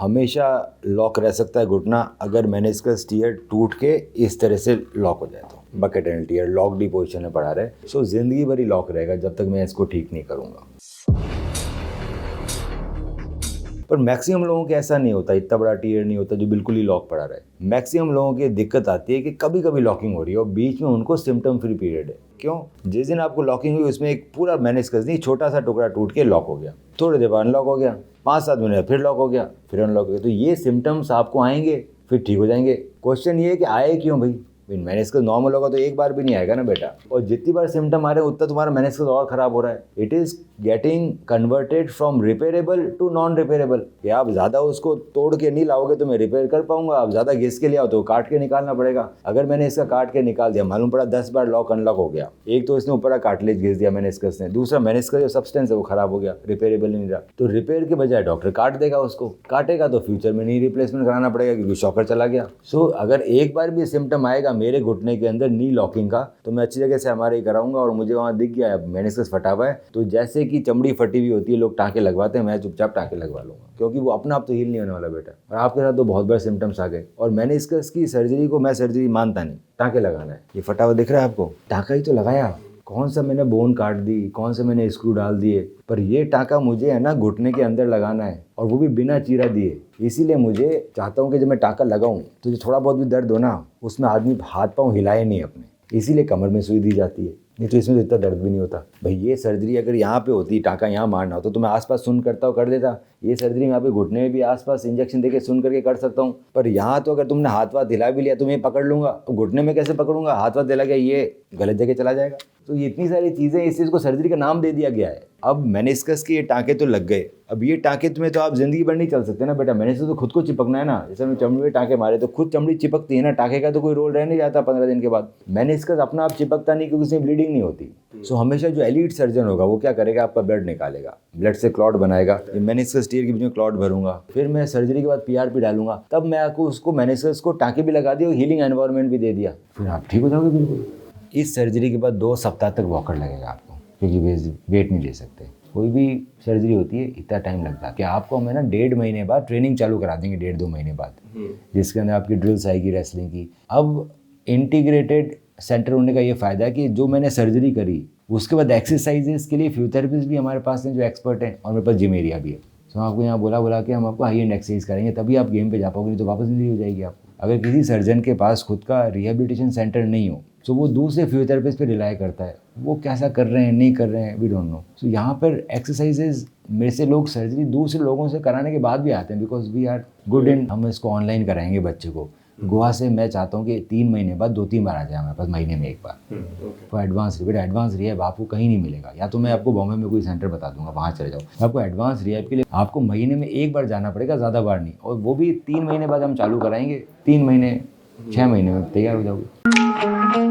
हमेशा लॉक रह सकता है घुटना अगर मेनिस्कस टियर टूट के इस तरह से लॉक हो जाए तो bucket and tear locked position में पड़ा रहे। सो जिंदगी भर ही लॉक रहेगा जब तक मैं इसको ठीक नहीं करूँगा। पर मैक्सिमम लोगों के ऐसा नहीं होता, इतना बड़ा टियर नहीं होता जो बिल्कुल ही लॉक पड़ा रहे। मैक्सिमम लोगों की दिक्कत आती है कि कभी कभी लॉकिंग हो रही है और बीच में उनको सिम्टम फ्री पीरियड है। क्यों? जिस दिन आपको लॉकिंग हुई उसमें एक पूरा मेनिस्कस नहीं, छोटा सा टुकड़ा टूट के लॉक हो गया, थोड़ी देर बाद अनलॉक हो गया, 5-7 मिनट फिर लॉक हो गया, फिर अनलॉक हो गया। तो ये सिम्टम्स आपको आएंगे, फिर ठीक हो जाएंगे। क्वेश्चन ये है कि आए क्यों भाई? मेनिस्कस नॉर्मल होगा तो एक बार भी नहीं आएगा ना बेटा। और जितनी बार सिम्टम आ रहे हैं उतना तुम्हारा मेनिस्कस और खराब हो रहा है। It is getting converted from repairable to non repairable. कि आप ज़्यादा उसको तोड़ के नहीं लाओगे तो मैं रिपेयर कर पाऊंगा, आप ज़्यादा घिस के ले आओ तो काट के निकालना पड़ेगा। अगर मैंने इसका काट के निकाल दिया, मालूम पड़ा 10 बार लॉक अनलॉक हो गया, एक तो इसने ऊपर कार्टिलेज घिस दिया मेनिस्कस ने, दूसरा मेनिस्कस जो सब्सटेंस है वो खराब हो गया, रिपेयरेबल नहीं रहा। तो रिपेयर के बजाय डॉक्टर काट देगा उसको, काटेगा तो फ्यूचर में नी रिप्लेसमेंट कराना पड़ेगा क्योंकि शॉकर चला गया। सो अगर एक बार भी सिम्टम आएगा मेरे घुटने के अंदर नी लॉकिंग का तो मैं अच्छी जगह से एमआरआई कराऊंगा और मुझे वहाँ दिख गया है मेनिस्कस फटा हुआ है तो जैसे कि चमड़ी फटी हुई होती है लोग टाँके लगवाते हैं, मैं चुपचाप टाँके लगवा लूंगा क्योंकि वो अपना आप तो हील नहीं होने वाला बेटा। और आपके साथ तो बहुत बड़े सिम्टम्स आ गए। और मेनिस्कस की सर्जरी को मैं सर्जरी मानता नहीं, टाँके लगाना है। ये फटा हुआ दिख रहा है आपको, टाँका ही तो लगाया। कौन सा मैंने बोन काट दी, कौन से मैंने स्क्रू डाल दिए, पर ये टाँका मुझे है ना घुटने के अंदर लगाना है और वो भी बिना चीरा दिए। इसीलिए मुझे चाहता हूँ कि जब मैं टाँका लगाऊँ तो जो थोड़ा बहुत भी दर्द हो ना उसमें आदमी हाथ पाँव हिलाए नहीं अपने, इसीलिए कमर में सुई दी जाती है, नहीं तो इसमें तो इतना दर्द भी नहीं होता। भाई ये सर्जरी अगर यहाँ पे होती, टाँका यहाँ मारना हो तो मैं आसपास सुन करता हूँ कर देता। ये सर्जरी यहाँ पे घुटने में भी आसपास इंजेक्शन देके सुन करके कर सकता हूँ, पर यहाँ तो अगर तुमने हाथ वाथ हिला भी लिया तो मैं पकड़ लूँगा, तो घुटने में कैसे पकड़ूंगा? हाथ वाथ हिला गया ये गलत जगह चला जाएगा। तो ये इतनी सारी चीज़ें, इस चीज़ को सर्जरी का नाम दे दिया गया है। अब मेनिस्कस के ये टाँके तो लग गए, अब ये टाँके तुम्हें तो आप जिंदगी भर नहीं चल सकते ना बेटा। मेनिस्कस तो खुद को चिपकना है ना, जैसे हमने चमड़ी में टाँके मारे तो खुद चमड़ी चिपकती है ना, टाँके का तो कोई रोल रह नहीं जाता 15 दिन के बाद। मेनिस्कस अपना आप चिपकता नहीं क्योंकि उसमें ब्लीडिंग नहीं होती। सो हमेशा जो एलीट सर्जन होगा वो क्या करेगा, आपका ब्लड निकालेगा, ब्लड से क्लॉट बनाएगा, मेनिस्कस टियर के बीच में क्लॉट भरूंगा, फिर मैं सर्जरी के बाद पीआरपी डालूंगा, तब मैं आपको उसको मेनिस्कस को टाँके भी लगा दिया और हीलिंग एनवायरनमेंट भी दे दिया, फिर आप ठीक हो जाओगे बिल्कुल। इस सर्जरी के बाद 2 सप्ताह तक वॉकर लगेगा आपको क्योंकि वेट नहीं ले सकते। कोई भी सर्जरी होती है इतना टाइम लगता है कि आपको हमें ना 1.5 महीने बाद ट्रेनिंग चालू करा देंगे, 1.5-2 महीने बाद, जिसके अंदर आपकी ड्रिल्स आएगी रेसलिंग की। अब इंटीग्रेटेड सेंटर होने का ये फ़ायदा है कि जो मैंने सर्जरी करी उसके बाद एक्सरसाइजेस के लिए फिजियोथेरेपिस्ट भी हमारे पास हैं जो एक्सपर्ट हैं और मेरे पास जिम एरिया भी है। तो आपको यहाँ बोला के हम आपको हाई एंड एक्सरसाइज करेंगे तभी आप गेम पे जा पाओगे, नहीं तो वापस इंजरी हो जाएगी आपको। अगर किसी सर्जन के पास खुद का रिहेबिलिटेशन सेंटर नहीं हो तो वो दूसरे फिजियोथेरेपिस्ट पे रिलाई करता है, वो कैसा कर रहे हैं नहीं कर रहे हैं वी डोंट नो। सो यहाँ पर एक्सरसाइजेज मेरे से लोग सर्जरी दूसरे लोगों से कराने के बाद भी आते हैं because we are good in. हम इसको ऑनलाइन कराएंगे बच्चे को गोवा से। मैं चाहता हूँ कि 3 महीने बाद 2-3 बार आ जाए हमारे पास, महीने में 1 बार। तो एडवांस रिहैब आपको कहीं नहीं मिलेगा, या तो मैं आपको बॉम्बे में कोई सेंटर बता दूंगा वहाँ चले जाओ। आपको एडवांस रिहैब के लिए आपको महीने में 1 बार जाना पड़ेगा, ज़्यादा बार नहीं, और वो भी 3 महीने बाद हम चालू कराएंगे। 3 महीने 6 महीने में तैयार हो जाओगे।